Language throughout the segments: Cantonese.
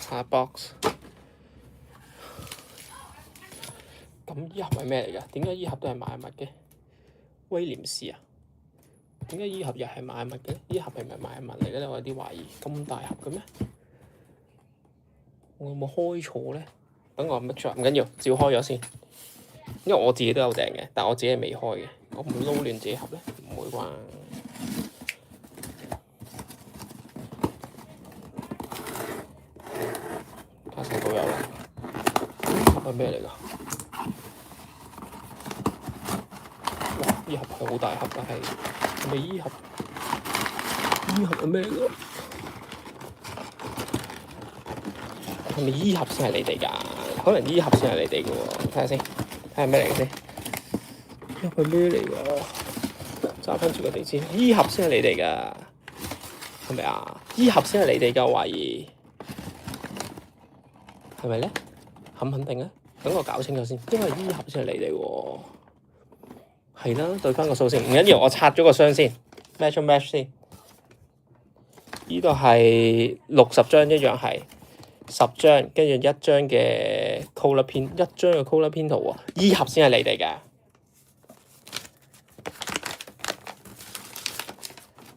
下 box。咁依盒係咩嚟㗎？點解依盒都係買物嘅？威廉士啊？點解依盒又係買物嘅？依盒係咪買物嚟嘅咧？我有啲懷疑。咁大盒嘅咩？我有冇開錯咧？等我 make sure，唔緊要，照開咗先。因為我自己都有訂嘅，但我自己係未開嘅。我唔會撈亂自己盒咧，唔會啩？卡西都有啦。盒係咩嚟㗎？哇！依盒係好大盒㗎，係咪依盒？依盒係咩嚟㗎？係咪依盒先係你哋㗎？可能依盒先係你哋嘅喎。睇下先，睇下咩嚟嘅先。依盒係咩嚟㗎？揸翻住個地氈，依盒先係你哋㗎，係咪啊？依盒先係你哋㗎，我懷疑係咪咧？肯唔肯定咧？等我搞清楚先，因為依盒先係你哋喎。係啦，對翻個數先，唔緊要，我拆咗個箱先 ，match 先。呢度係60張一樣係10張，跟住一張嘅 colour pin， 一張嘅 colour pin 圖喎。依盒先係你哋嘅，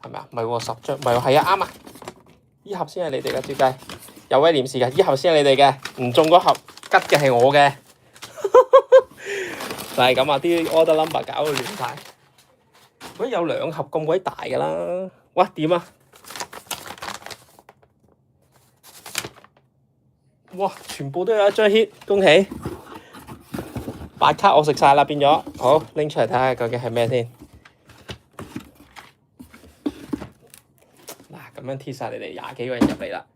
係咪啊？唔係喎，10張，唔係喎，係啊，啱啊！依盒先係你哋嘅，照計有威廉士嘅，依盒先係你哋嘅，唔中嗰盒吉嘅係我嘅。就係咁啊！啲 order number 搞到亂晒。喂，有2盒咁鬼大㗎啦！哇，點啊？哇！全部都有一張 hit， 恭喜！8卡我食晒啦，變咗。好，拎出嚟睇下究竟係咩先。嗱，咁樣貼晒你哋20幾個人入嚟啦。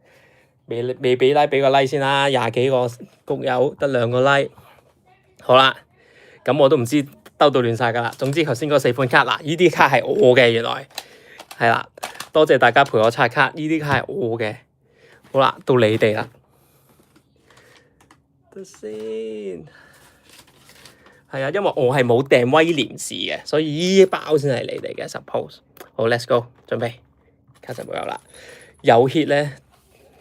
未俾 like 俾個 like 先啦，20幾個谷友得2個 like。好啦。咁我都唔知兜到亂晒㗎啦。總之頭先嗰4款卡嗱，呢啲卡係我嘅，原來係啦。多謝大家陪我刷卡，呢啲卡係我嘅。好啦，到你哋啦。得先。係啊，因為我係冇訂威廉士嘅，所以呢包先係你哋嘅。Suppose 好 ，let's go， 準備卡就冇有啦。有 hit 咧，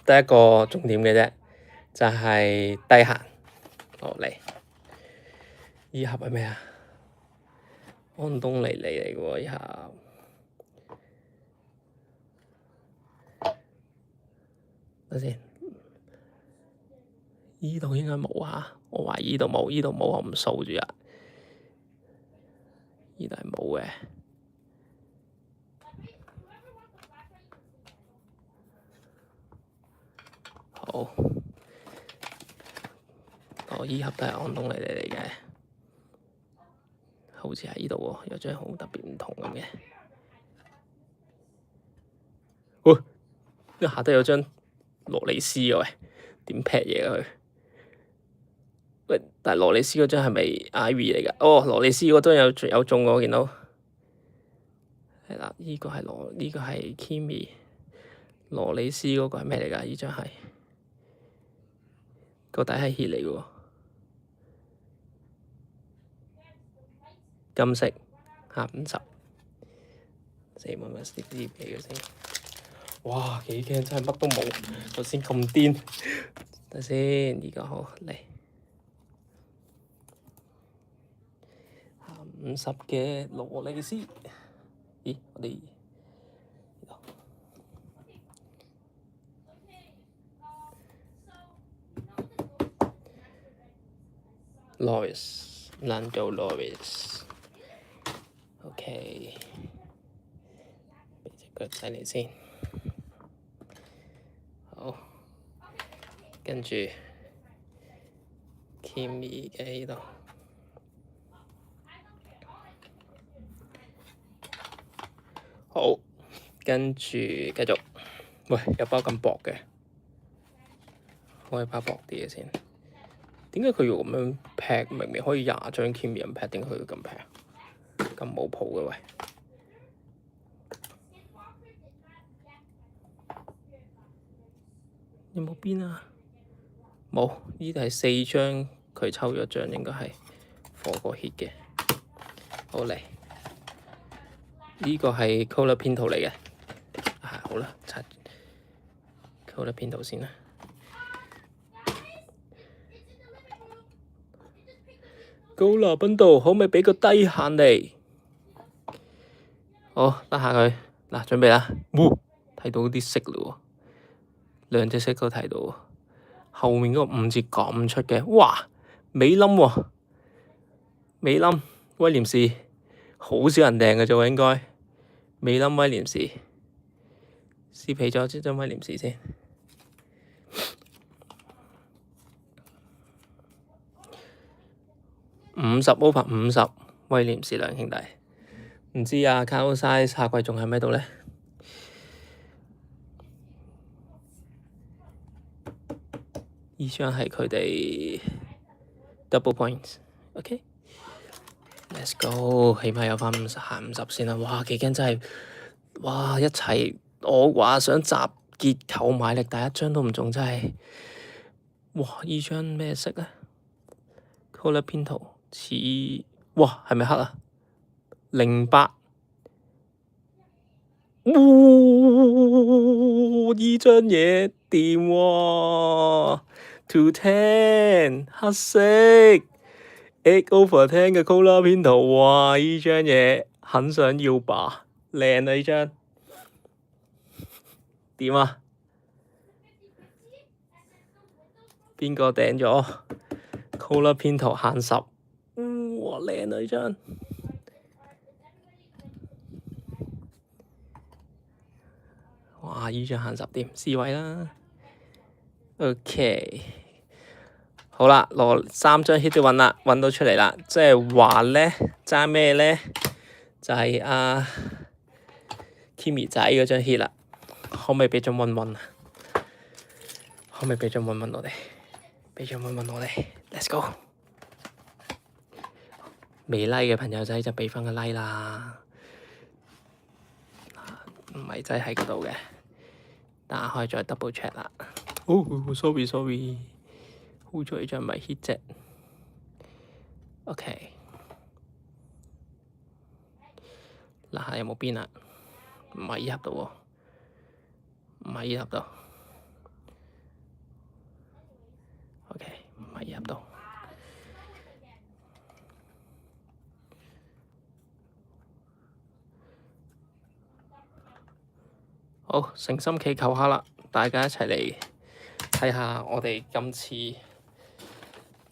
得一個重點嘅啫，就係低閒。好嚟。依盒係咩啊？安東尼嚟嘅喎，依盒。等先，依度應該冇啊，我懷疑依度冇，依度冇，我唔掃住啊。依度係冇嘅。好，依盒都係安東尼嚟嘅。好似喺呢度喎，有張好特別唔同咁嘅。下低有張羅莉斯嘅喂，點劈嘢佢？喂，但係羅莉斯嗰張係咪 Ivy 嚟㗎？哦，羅莉斯嗰張有中喎，我見到。係啦，呢個係 Kimi。羅莉斯嗰個係咩嚟㗎？呢張係個底係 hit 嚟嘅喎。金色下50，死蚊咪蝕啲俾佢先。哇，幾驚！真係乜都冇，頭先咁癲。等先，呢個好嚟。下50嘅羅莉斯。咦？我哋Lando Norris。OK。俾隻腳仔你先。好，跟住 Kimi 嘅呢度，好，跟住繼續。喂，有包咁薄嘅，開包薄啲嘅先。點解佢要咁樣劈？明明可以20張 Kimi 咁劈，點解佢要咁劈？咁冇譜嘅喂。有冇邊啊？冇，呢度係4張，佢抽咗張，應該係火個 hit 嘅。好嚟，呢個係 colour 編圖嚟嘅。好啦，拆 colour 編圖先啦。高拿賓道可唔可以畀個低限嚟？好，得下佢嗱，準備啦。睇到啲色嘞喎，兩隻色都睇到喎。後面嗰個5字咁出嘅，哇！美林喎，美林威廉士，好少人訂嘅啫喎，應該。美林威廉士，撕皮咗張威廉士先。50 over 50，威廉士兩兄弟。唔知啊 Carl size 下季仲喺咪度咧？呢張係佢哋 double points。OK，let's go，起碼有返行50先啦。哇，幾驚真係，哇一齊我話想集結購買力，第一張都唔中，真係。哇！呢張咩色咧 ？Colour Pinto 似，哇係咪黑啊？08。呢張嘢掂喎 ，210 黑色 8 over 10嘅 Colour Pinto，哇！呢張嘢很想要吧，靚啊呢張，點啊？邊個訂咗 Colour Pinto 限10？哇靚啊呢張！哇！依張限10點，C 位啦。OK， 好啦，攞3張 hit 都揾啦，揾到出嚟啦。即係話咧，爭咩咧？就係阿 Kimi 仔嗰張 hit 啦。可唔可以畀張溫溫啊？可唔可以畀張溫溫我哋？畀張溫溫我哋 ，Let's go！ 未 like 嘅朋友仔就畀返個 like 啦。唔係真係喺嗰度嘅。打開再 double check 啦。sorry， 好彩呢張唔係 hit 啫。OK， 嗱下有冇邊啊？唔係依盒度喎，唔係依盒度。OK， 唔係依盒度。好，誠心祈求下啦，大家一齊嚟睇下我哋今次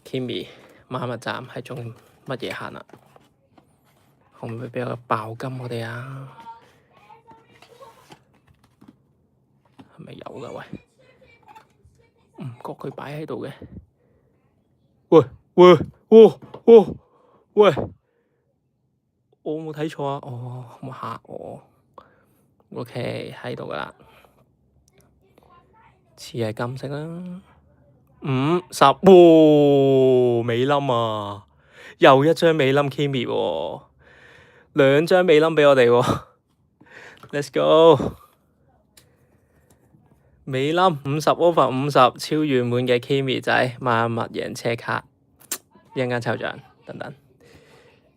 Kimi 媽咪站係中乜嘢限啊？可唔可以畀個爆金我哋啊？係咪有㗎？喂，唔覺佢擺喺度嘅。喂，我冇睇錯啊！冇嚇我。OK， 喺度噶啦，似係金色啦。50，美冧啊！又一張美冧 Kimi 喎，兩張美冧畀我哋喎。Let's go！ 美冧50 over 50，超圓滿嘅 Kimi 仔，萬物贏車卡，一陣間抽獎，等等。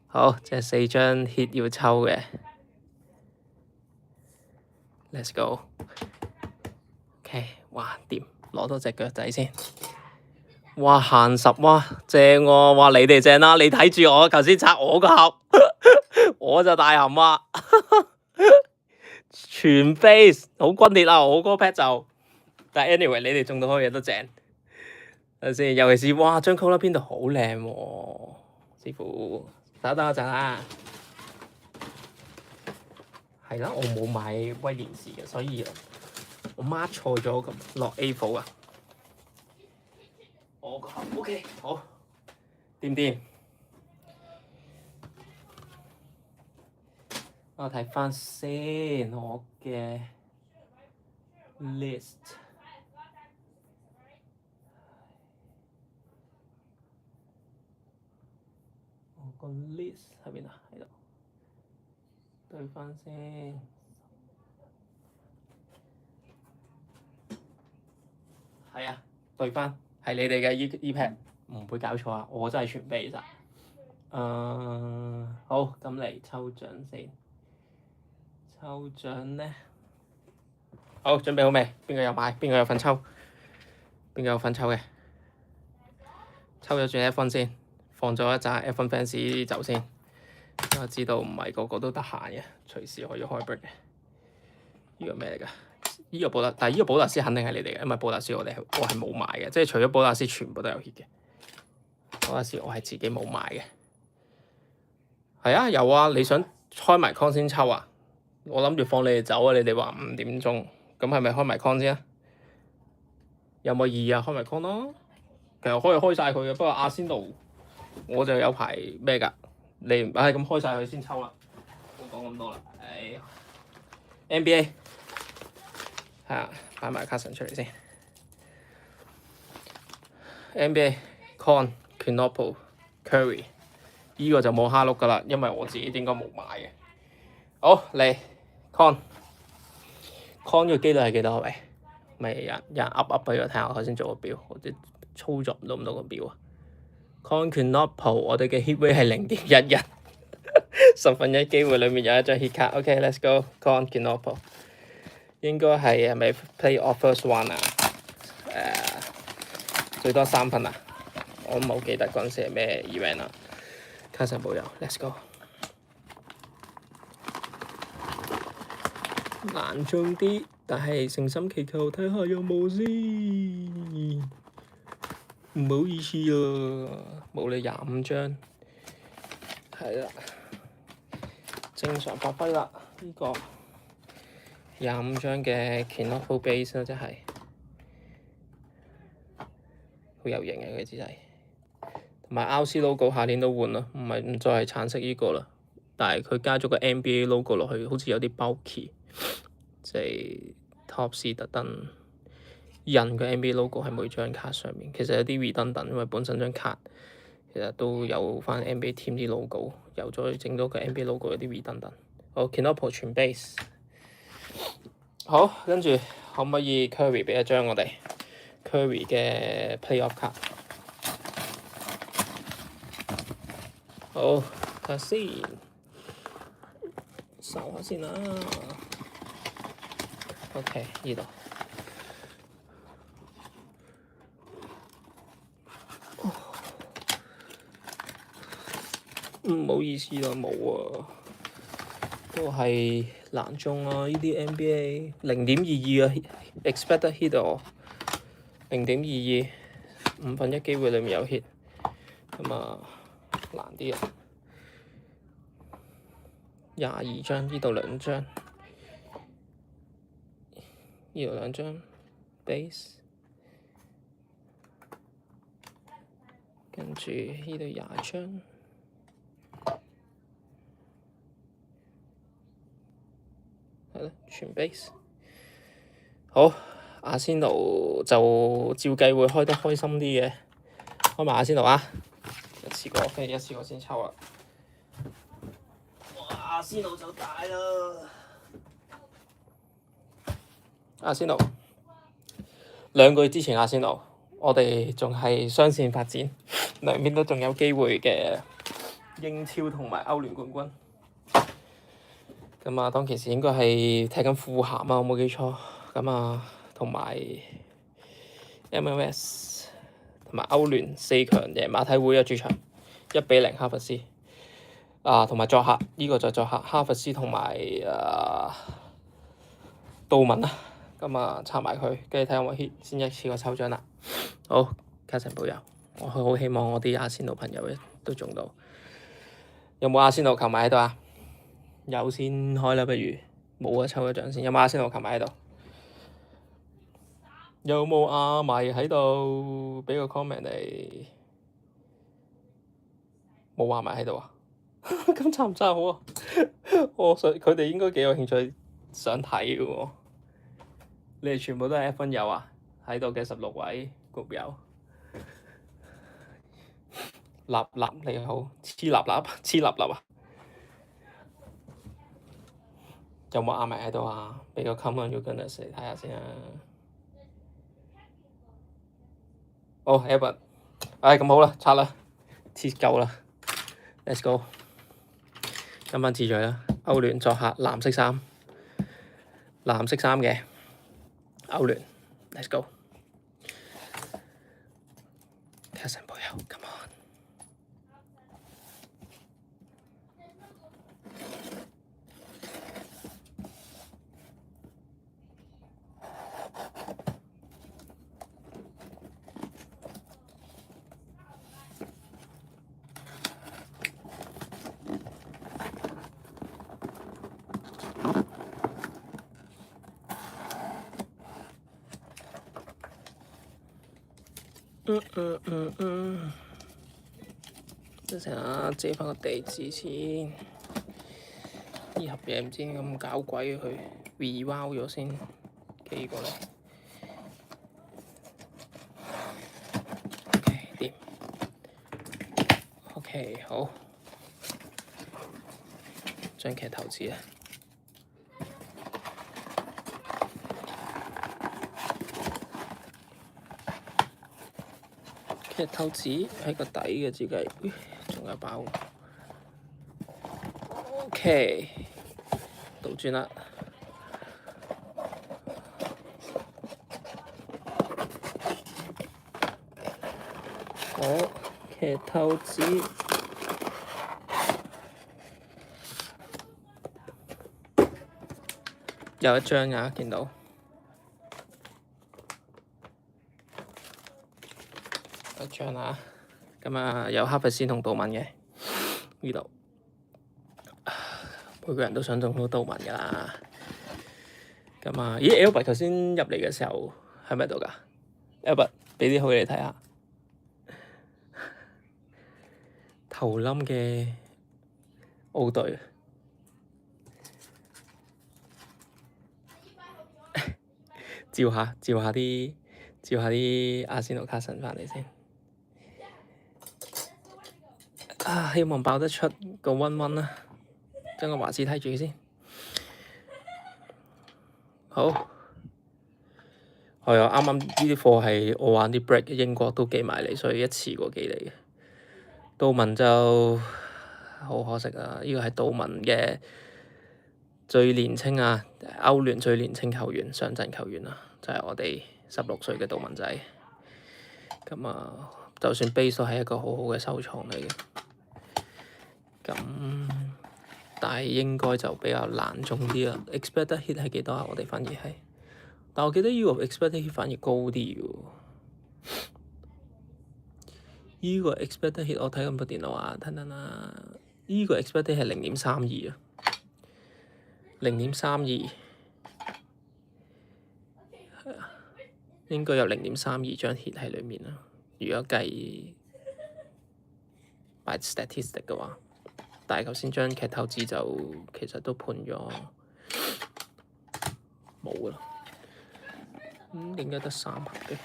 好，即係4張 hit 要抽嘅。Let's go。OK， 哇掂，攞多隻腳仔先。哇限10，哇正喎！哇你哋正啦，你睇住我頭先拆我個盒，我就大含啊！全 face 好轟烈啊！我嗰 pat 就，但 anyway 你哋中到開嘢都正。睇下先，尤其是哇張 Colour Pinto好靚喎，師傅等我陣啊！係啦，我冇買威廉士嘅，所以我 mark 錯咗咁落 A4 啊。我個 OK 好，掂掂。我睇翻先我嘅 list。我個 list 喺邊啊？喺度。對翻先。係啊，對翻。係你哋嘅 E-pad， 唔會搞錯啊！我真係全備晒。好，咁嚟抽獎先。抽獎咧，好，準備好未？邊個有買？邊個有份抽嘅？抽咗轉 F1 先放咗一紮 F1 fans 走先，我知道唔係個個都得閒嘅，隨時可以開 break 嘅。呢個咩嚟㗎？呢個寶達，但係呢個寶達斯肯定係你哋嘅，因為寶達斯我係冇買嘅，即係除咗寶達斯全部都有 hit 嘅。寶達斯我係自己冇買嘅。係啊，有啊，你想開埋 con 先抽啊？我諗住放你哋走啊！你哋話5點鐘，咁係咪開埋 con 先啊？有冇意義啊？開埋 con 咯，其實可以開晒佢嘅，不過阿仙奴我就有排咩㗎？你咁開晒佢先抽啦，冇講咁多啦。NBA 係啊，擺埋卡神出嚟先。NBA Con Knoppel Curry 依個就冇蝦碌㗎啦，因為我自己應該冇買嘅。好嚟 Con 嘅機率係幾多啊？咪有人噏俾我睇下，我頭先做個表，我啲操作唔到咁多個表啊。Con Knoppel 我哋嘅 hit rate 係0.11， 1/10機會裡面有一張 hit 卡。OK，let's go Con Knoppel 應該係咪 play off first one 啊？最多3分啊！我冇記得嗰陣時係咩 event 啦。卡神保佑 ，let's go。難中啲，但係誠心祈求睇下有冇先。唔好意思啊，冇你25張。係啦，正常發揮啦，呢個25張嘅 Knoppel base 啦，真係。好有型嘅佢姿勢，同埋 RC logo 下年都換啦，唔再係橙色呢個啦，但係佢加咗個 NBA logo 落去，好似有啲 bulky， 即係 Topps 特登印個 NBA logo 喺每張卡上面，其實有啲 redundant， 因為本身張卡其實都有翻 NBA team 啲 logo， 又再整多個 NBA logo 有啲 redundant。好 Knoppel 全 base， 好，跟住可唔可以 Curry 俾一張我哋？ Curry 嘅 playoff 卡，好睇下先，搜下先啦。OK， 呢度唔好意思啦，冇啊，都係難中啊！呢啲 NBA 0.22啊 ，expected hit 啊，0.22， 1/5機會裡面有 hit， 咁啊難啲啊。22張，呢度2張，呢度2張 base， 跟住呢度20張。係咯，全 base。好，阿仙奴就照計會開得開心啲嘅，開埋阿仙奴啊！一次過先抽啦。哇！阿仙奴就大啦。阿仙奴2個月之前，阿仙奴我哋仲係雙線發展，兩邊都仲有機會嘅英超同埋歐聯冠軍。咁啊，當其時應該係踢緊富咸啊，我冇記錯。咁啊，同埋 MLS 同埋歐聯4強贏馬體會嘅主場1-0哈弗斯。同埋作客，呢個就作客哈弗斯同埋杜文啊。咁啊，插埋佢，跟住睇下我 hit 先一次過抽獎啦。好，卡神保佑，我好希望我啲阿仙奴朋友都中到。有冇阿仙奴球迷喺度啊？有先開啦，不如冇啊，抽個獎先。有冇阿仙奴球迷喺度？有冇阿迷喺度？俾個 comment 嚟。冇阿迷喺度啊？咁差唔差好啊？我想佢哋應該幾有興趣想睇嘅喎。你哋全部都係F1友啊？喺度嘅16位局友，立你好，黐立啊！有冇阿迷喺度啊？俾個 comment 要跟住嚟睇下先啊！好 Albert， 咁好啦，拆啦，切夠啦 ，Let's go， 今晚次序啦，歐聯作客藍色衫嘅歐聯 ，Let's go， 卡神保佑 ，Come on，等陣下借翻個地址先。呢盒嘢唔知咁搞鬼，佢 rewound 咗先寄過嚟。OK 掂。OK 好。張劇透紙啊！劇透紙喺個底嘅自己，仲有包。OK， 倒轉啦。好，劇透紙有一張啊，見到。一張啊，咁啊有哈弗斯同杜文嘅呢度，每個人都想中到杜文㗎啦。咁啊，咦 Albert 頭先入嚟嘅時候喺咪度㗎 ？Albert 俾啲好嘢你睇下，頭冧嘅奧隊，照下啲阿仙奴卡神翻嚟先。啊！希望爆得出個1-1啦，將個華斯睇住先。好，係啊！啱啱呢啲貨係我玩啲 break 英國都寄埋嚟，所以一次過寄嚟嘅。杜文就好可惜啊！呢個係杜文嘅最年青啊，歐聯最年青球員上陣球員啊，就係我哋16歲嘅杜文仔。咁啊，就算 base 都係一個好好嘅收藏嚟嘅。咁，但係應該就比較難中啲啦。expected hit 係幾多啊？我哋反而係，但我記得呢個 expected hit 反而高啲喎。呢個 expected hit 我睇緊部電腦啊，等等啦。呢個 expected 係0.32啊，0.32係啊，應該有0.32張 hit 喺裡面啦。如果計 by statistic 嘅話。但係頭先張劇透紙就其實都判咗冇啦。點解得3盒嘅？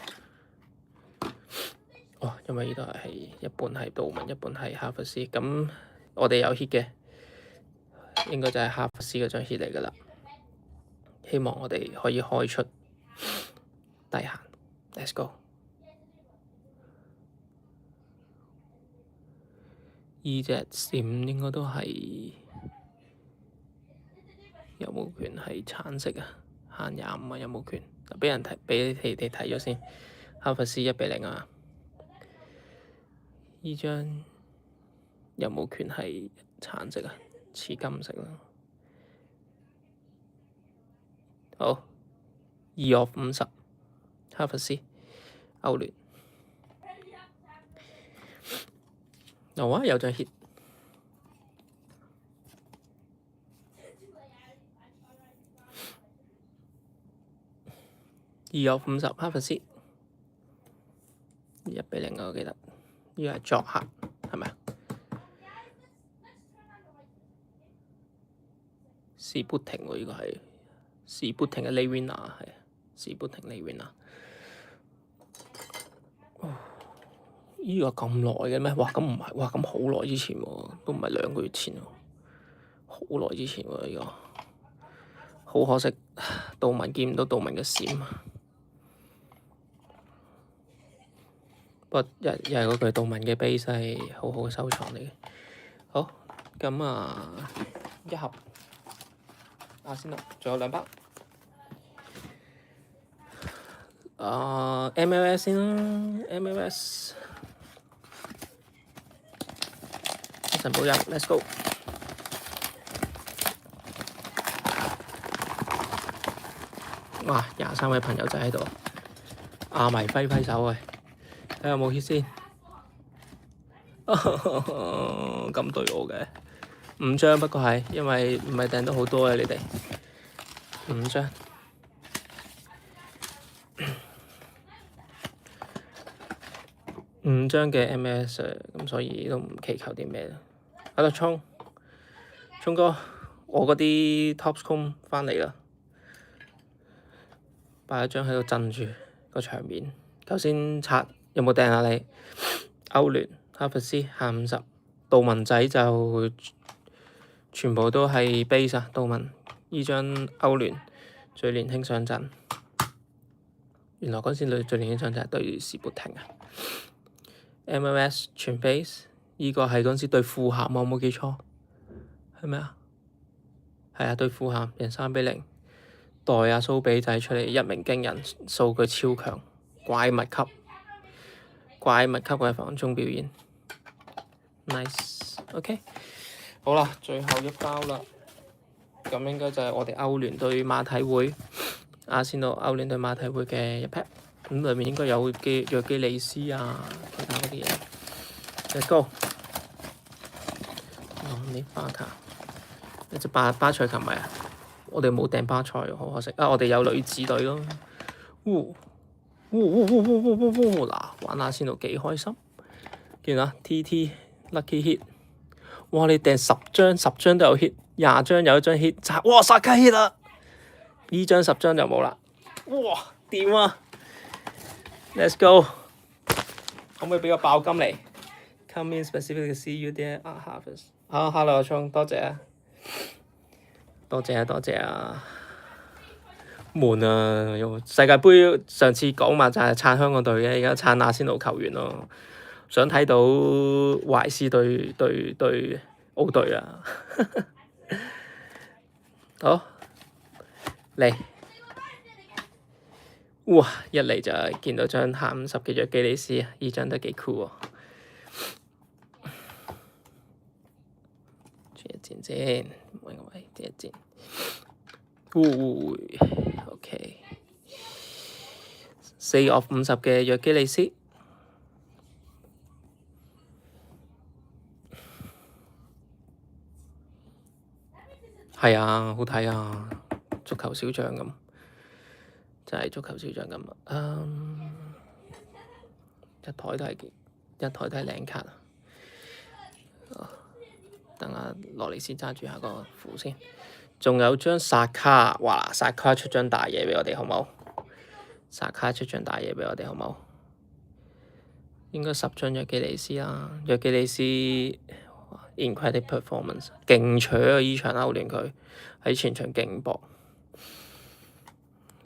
哦，因為呢度係一半係杜文，一半係哈弗斯。咁我哋有 hit 嘅，應該就係哈弗斯嗰張 hit 嚟㗎啦。希望我哋可以開出低限。Let's go。呢隻閃應該都係有冇權係橙色啊？限25啊，有冇權？俾你哋睇咗先。哈弗斯1-0啊！呢張有冇權係橙色啊？似金色啦。好，2 of 50，哈弗斯歐聯。有張 hit。2 of 50，哈弗斯1-0啊！我記得呢個係作客，係咪啊？士砵亭喎，呢個係士砵亭嘅 late winner， 係士砵亭 late winner。呢個咁耐嘅咩？哇！咁唔係，哇！咁好耐之前喎，都唔係2個月前喎，好耐之前喎呢個。好可惜，杜文見唔到杜文嘅閃。不過又係嗰句，杜文嘅 base 係好好嘅收藏嚟嘅。好，咁啊，一盒阿仙奴，仲有2包。MLS 先啦 ，MLS。神保佑 ，Let's go！ 哇，23位朋友仔喺度，阿迷揮揮手喂，睇下有冇 hit 先。咁對我嘅5張，不過係因為唔係訂到好多嘅你哋5張。5張嘅 MS 咁所以都唔祈求啲咩啦。喺度聰哥，我嗰啲 Topps 翻嚟啦，擺一張喺度鎮住個場面。頭先刷有冇掟啊你？歐聯、哈弗斯下50，杜文仔就全部都係 base 啊。杜文依張歐聯最年輕上陣，原來嗰時最年輕上陣係對士砵亭啊。MLS 全 base， 依個係嗰時對富咸，我冇記錯係咩啊？係啊，對富咸贏3-0，代阿蘇比仔出嚟一鳴驚人，數據超強，怪物級嘅防中表現 ，nice，OK，好啦，最後一包啦，咁應該就係我哋歐聯對馬體會，阿仙奴歐聯對馬體會嘅一 pack，咁裏面應該有約基利斯啊，其他嗰啲嘢。Let's go，你巴卡，一隻巴塞球迷啊！我哋冇訂巴塞，好可惜啊！我哋有女子隊咯。嗱，玩下先到幾開心。見啦 ，TT Lucky Hit， 哇！你訂10張都有 hit，20張有一張 hit， 哇！殺雞 hit 啦！呢張10張就冇啦。哇！掂啊 ！Let's go， 可唔可以畀個爆金嚟 ？Come in specifically see you there at Harvest。好 ，Hello 阿聰，多謝啊！多謝啊！悶啊！世界盃上次講話就係撐香港隊嘅，而家撐阿仙奴球員咯。想睇到懷斯對澳隊啊！好嚟，哇！一嚟就係見到張下50嘅約基利斯，呢張都幾酷喎。轉一轉先，喂，轉一轉。OK， 4 of 50嘅約基利斯，係啊，好睇啊，足球小將咁，真係足球小將咁。一台都係靚卡啊！等下羅尼斯揸住下個符先。仲有張薩卡，哇！薩卡出張大嘢畀我哋好冇？薩卡出張大嘢畀我哋好冇？應該10張約基利斯啦，約基利斯 incredible performance， 勁搶啊！依場歐聯佢喺全場勁搏，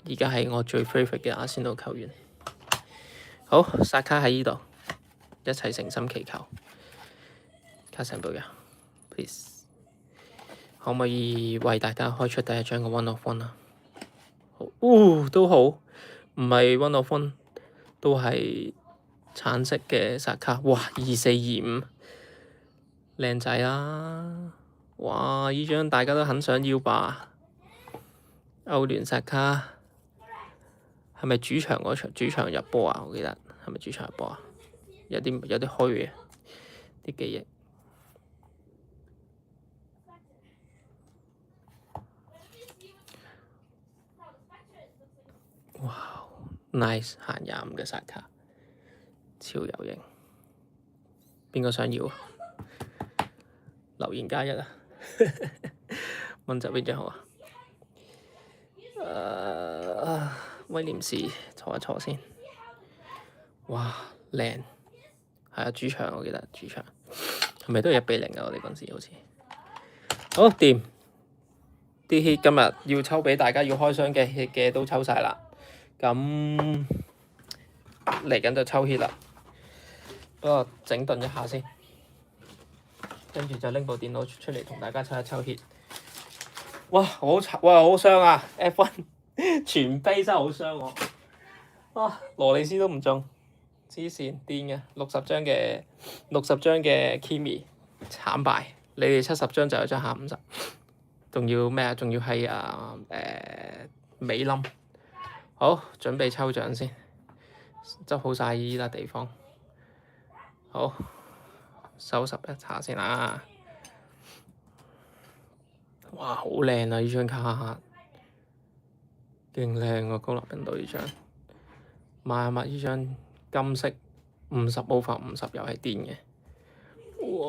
而家係我最 favourite 嘅阿仙奴球員。好，薩卡喺依度，一齊誠心祈求，卡神保佑 ，please。可唔可以為大家開出第一張嘅 One of One 啊？好，都好，唔係 One of One， 都係橙色嘅薩卡。哇，2425，靚仔啦！哇，呢張大家都很想要吧？歐聯薩卡係咪主場入波啊？我記得係咪主場入波啊？有啲虛啊，啲記憶。哇 ，nice 限25嘅薩卡，超有型。邊個想要啊？留言加1啊！問就邊張好啊？威廉士坐一坐先。哇，靚！係啊，主場我記得主場係咪都係1-0啊？我哋嗰陣時好似好掂。啲 hit 今日要抽畀大家要開箱嘅都抽晒啦。咁嚟緊就抽 hit 啦，不過整頓一下先，跟住就拎部電腦出嚟同大家抽一抽 hit。哇，好傷啊 ！F1 全飛真係好傷我。哇，羅利斯都唔中，黐線癲嘅，60張嘅 Kimi 慘敗，你哋70張就有張下50，仲要咩啊？仲要係美冧。好，準備抽獎先，執好晒依笪地方。好，收拾一下先啦。哇，好靚啊！依張卡，勁靚啊！高立賓道依張，抹一抹依張金色50 over 50又係癲嘅。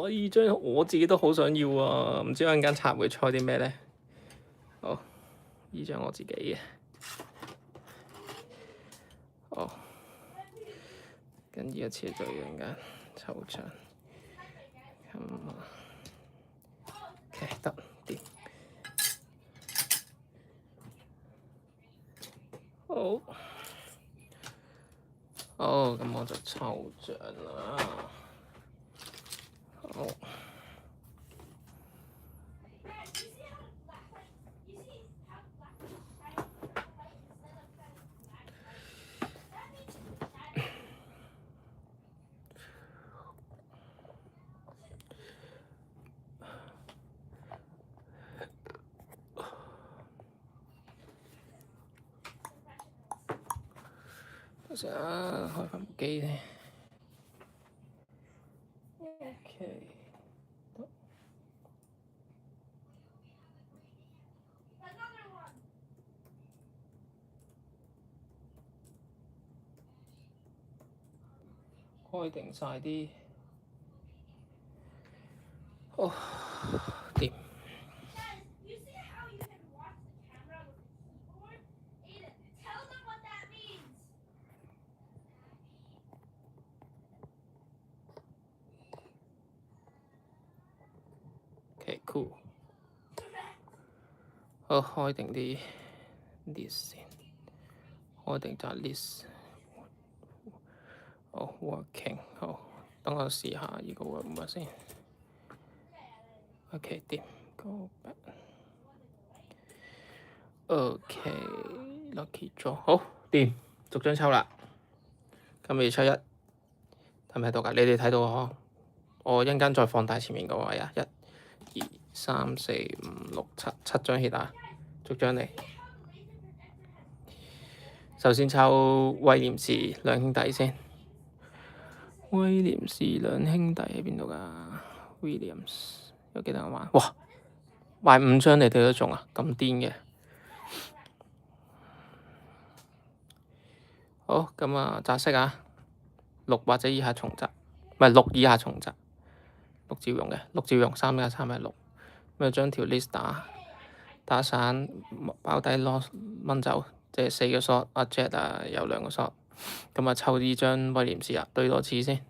哇！依張我自己都好想要啊，唔知陣間拆會出啲咩咧？好，依張我自己嘅。哦，跟住一次再陣間抽獎。OK 得掂。好。好，咁我就抽獎啦。好。等陣啊，開翻部機先。OK。開定晒啲。哦，掂。OK cool。好，開定啲 list 先，開定紮 list。好 working， 好，等我試下呢個 work 唔 work 先。OK 掂 ，go back。OK，lucky draw， 好掂，逐張抽啦。今日7-1，睇唔睇到㗎？你哋睇到嗬？我一陣間再放大前面個位啊！1、2、3、4、5、6、7張 hit 啊！逐張嚟。首先抽威廉士兩兄弟先。威廉士兩兄弟喺邊度㗎 ？Williams 有幾多人玩？哇！買5張你哋都中啊！咁癲嘅。好，咁啊，擲色啊，6或者以下重擲，唔係6以下重擲，6照用嘅，6照用，3加3係6。咁啊，將條 list 打散，包低攞掹走，即係4個 shot，阿 Jet 啊有2個 shot。咁啊，抽呢張威廉士啊，對多次先。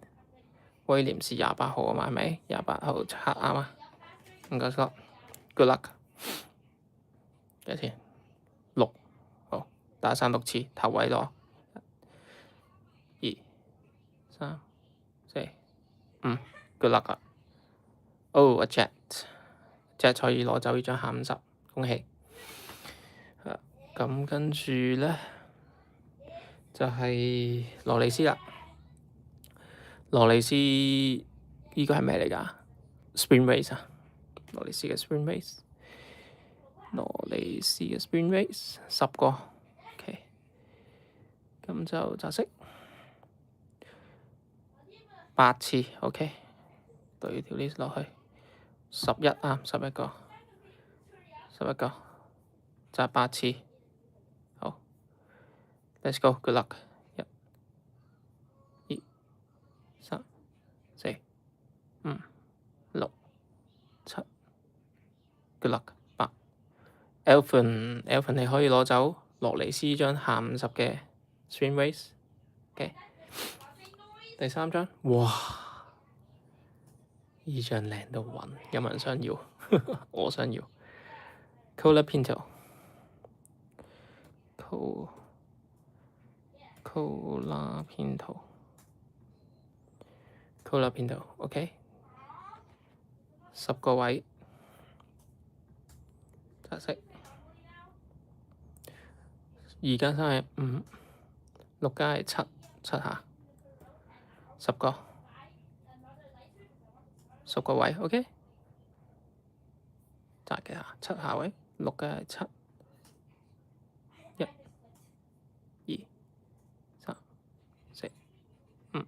威廉士28號啊嘛，係咪？28號黑啱啊，5個 shot，good luck。幾多錢？6，好，打散6次，頭位攞。2、3、4、5，good luck 啊！哦，阿 Jet 可以攞走呢張下50，恭喜。咁跟住咧就係羅利斯啦。羅利斯呢個係咩嚟㗎 ？Spring Race 啊，羅利斯嘅 Spring Race。羅利斯嘅 Spring Race 10個 ，OK。咁就擲色8次 ，OK。對條 list 落去11啱11個，11個擲8次，好 ，Let's go，good luck。1、2、3、4、5、6、7 ，good luck。8 Elvin 你可以攞走羅尼斯張下50嘅 Spring Race，OK。第3張，哇！依張靚到暈，有冇人想要？我想要。Cola Pinto。Cola Pinto，OK。10個位，擲色。2加3係5，6加係7，7下，10個，10個位 ，OK。擲幾下？7下位，6加係7，1、2、3、4、5、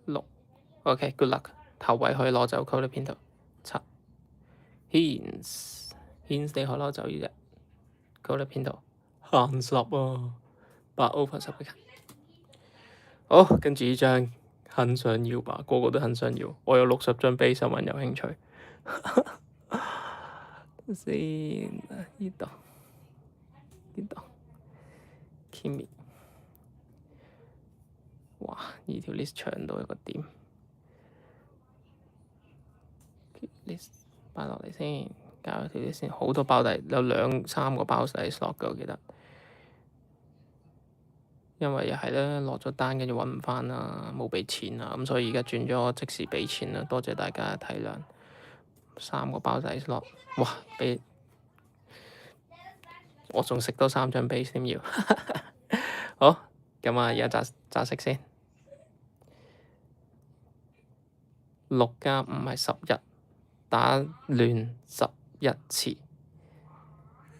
6，OK，good luck。頭位可以攞走 Cola Pinto， 7。Hens 你可以攞走呢隻 Cola Pinto， 限10啊，8 over 10嘅。好，跟住呢張很想要吧，個個都很想要。我有60張 base，有冇人有興趣？先呢度，Kimi， 哇！呢條 list 長到一個點 ，list 擺落嚟先，搞一條 list 先，好多包底，有2、3個包底 slot 嘅，我記得。因為又係咧，落咗單跟住揾唔翻啦，冇俾錢啦，咁所以而家轉咗即時俾錢啦。多謝大家體諒。3個包底 slot，哇！俾我仲食多3張 base 添要。好，咁啊，而家揸食先。6加5係11，打亂11次。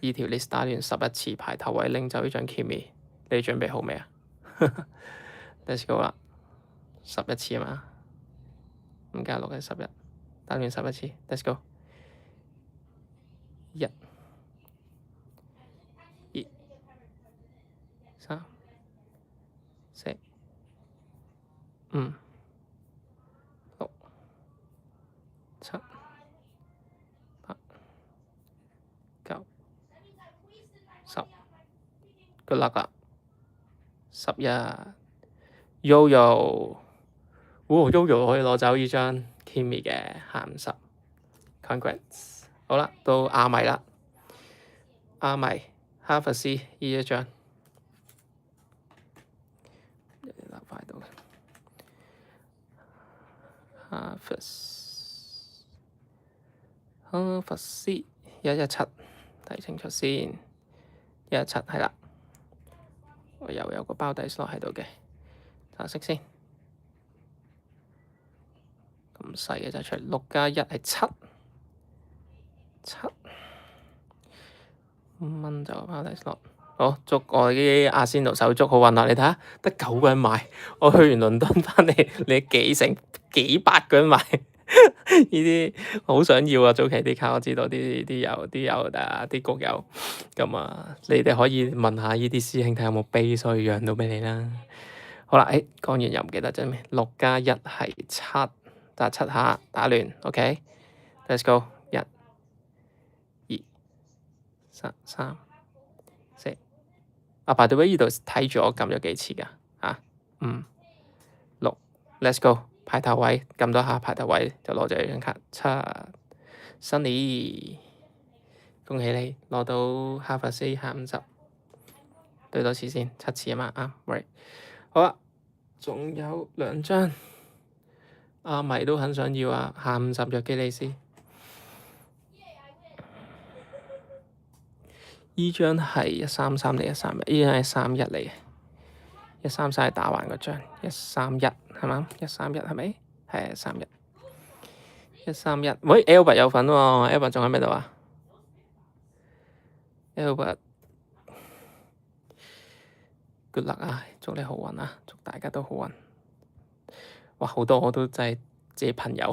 呢條 list 打亂11次，排頭位拎走呢張 Kimi， 你準備好未啊？Let's go 啦，11次啊嘛，5加6係11，打亂11次。Let's go， 1、2、3、4、5、6、7、8、9、10，個粒啊，11 Yoyo， Yoyo 可以攞走呢張 Kimi 嘅50 ，congrats。好啦，到阿米啦，阿米哈弗斯呢一張，拿快到哈弗斯117，睇清楚先，117係啦，我又有個包底 slot 喺度嘅，揸色先，咁細嘅就出嚟，6加1係7，7蚊就包底 slot。好，祝我啲阿仙奴手足好運啊！你睇下，得9個人買，我去完倫敦翻嚟，你幾百個人買，呢啲好想要啊！早期啲卡我知道啲友啊，啲谷友，咁啊，你哋可以問下呢啲師兄睇有冇碑，所以養到俾你啦。好啦，講完又唔記得咗咩？6加1係7，打7下打亂 ，OK，Let's go， 1、2、3、4。by the way，呢度睇住我撳咗幾次㗎？5、6 ，Let's go， 排頭位撳多下排頭位就攞咗呢張卡。7，Sunny，恭喜你攞到哈弗斯50，對多次先，7次啊嘛，啱，right。好啦，仲有2張，阿迷都很想要啊，50約基利斯。依張係133定131？依張係31嚟嘅，133係打橫嗰張，131係嘛？131係咪？係131。131，喂 ，Albert 有份喎，Albert 仲喺邊度啊 ？Albert，good luck 啊！祝你好運啊！祝大家都好運。哇，好多我都真係自己朋友，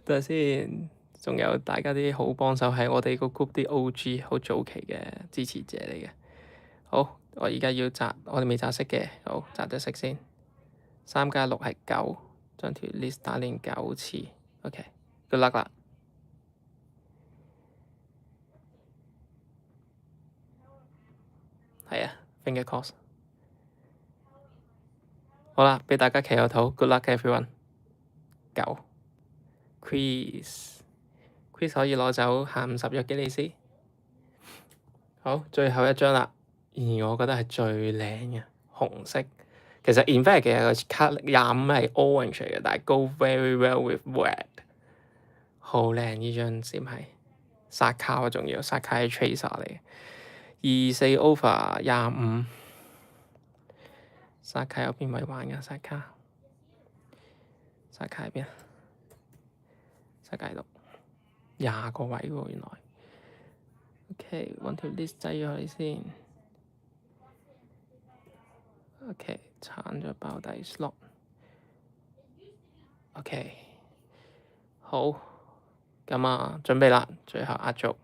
等下先。仲有大家啲好幫手，係我哋個 group 啲 OG 好早期嘅支持者嚟嘅。好，我而家要擲，我哋未擲色嘅，好擲咗色先。3加6係9，將條 list 打亂9次。OK，good luck 啦。係啊 ，finger cross。好啦，俾大家企個肚 ，good luck everyone。9 Chris 可以攞走50約基利斯。好，最後一張啦，而我覺得係最靚嘅紅色。其實 in fact 其實個卡25係 orange 嚟嘅，但係 go very well with red， 好靚呢張閃係殺卡喎，仲要殺卡係 tracer 嚟嘅。24 over 25，殺卡有邊位玩㗎？殺卡喺邊啊？殺卡喺度，20個位喎原來。OK， 揾條 list 擠咗佢先。OK， 鏟咗包底 slot。OK， 好，咁啊，準備啦，最後壓軸，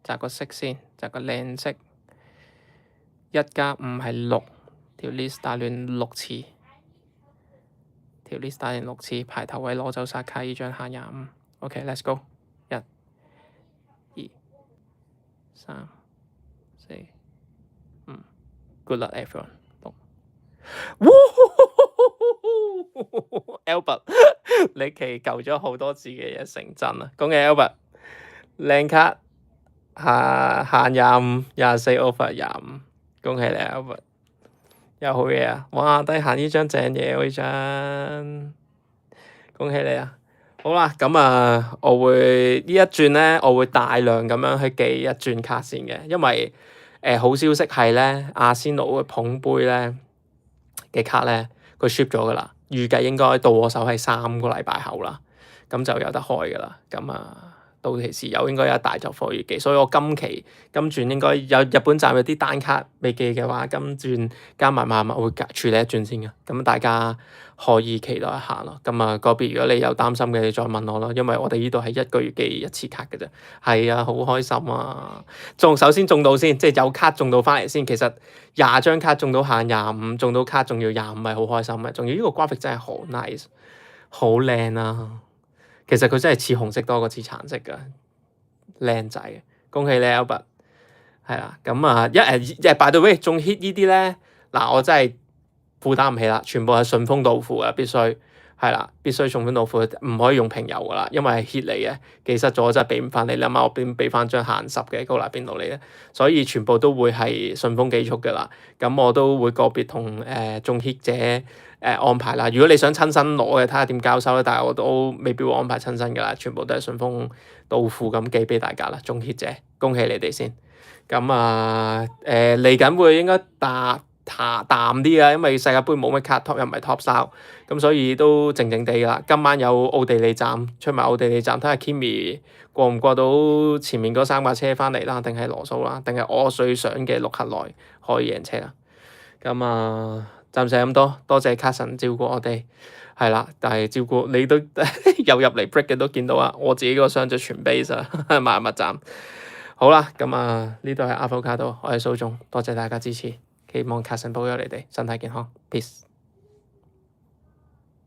擲個色先，擲個靚色。1加5係6，條 list 打亂6次。條 list 打完6次，排頭位攞走薩卡依張限25。OK，let's go。1、2、3、4、5。Good luck everyone。Albert， 你祈求咗好多次嘅嘢成真啊！恭喜 Albert， 靚卡限25，24 over 25，恭喜你 Albert， 有好嘢啊！哇，低限呢張正嘢呢張，恭喜你啊！好啦，咁啊，我會呢一轉咧，我會大量咁樣去寄一轉卡先嘅，因為好消息係咧，阿仙奴嘅捧杯咧嘅卡咧，佢 ship 咗噶啦，預計應該到我手係3個禮拜後啦，咁就有得開噶啦，咁啊到期時有應該有一大作貨要寄，所以我今轉應該有日本站有啲單卡未寄嘅話，今轉加埋我會處理一轉先嘅，咁大家可以期待一下咯。咁啊嗰邊如果你有擔心嘅，你再問我咯，因為我哋呢度係1個月寄一次卡嘅啫。係啊，好開心啊！首先中到先，即係有卡中到翻嚟先。其實20張卡中到限25，中到卡仲要25，係好開心嘅。仲要呢個 graphic 真係好 nice， 好靚啊！其實佢真係似紅色多過似橙色㗎，靚仔，恭喜你 Albert， 係啦，咁啊by the way，中 hit 呢啲咧，嗱我真係負擔唔起啦，全部係順豐到付嘅，必須係啦，必須順豐到付，唔可以用平郵噶啦，因為係 hit 嚟嘅，寄失咗我真係俾唔翻你，諗下我邊俾翻張限10嘅高達邊度嚟咧，所以全部都會係順豐寄出噶啦，咁我都會個別同中 hit 者安排啦。如果你想親身攞嘅，睇下點交收咧，但係我都未必會安排親身噶啦，全部都係順豐到付咁寄俾大家啦。中 hit 者，恭喜你哋先。咁啊嚟緊會應該淡啲啊，因為世界盃冇乜卡 top 又唔係 top 燒，咁所以都靜靜地啦。今晚有奧地利站出埋奧地利站，睇下 Kimi 過唔過到前面嗰3架車翻嚟啦，定係羅素啦，定係我最想嘅6克內可以贏車啦。咁啊，暫時咁多謝卡神照顧我哋，係啦，但係照顧你都有入嚟 break 嘅都見到啊，我自己個箱就全 base 啊，買物站。好啦，咁啊呢度係阿福卡度，我係蘇總，多謝大家支持，希望卡神保佑你哋身體健康 ，peace。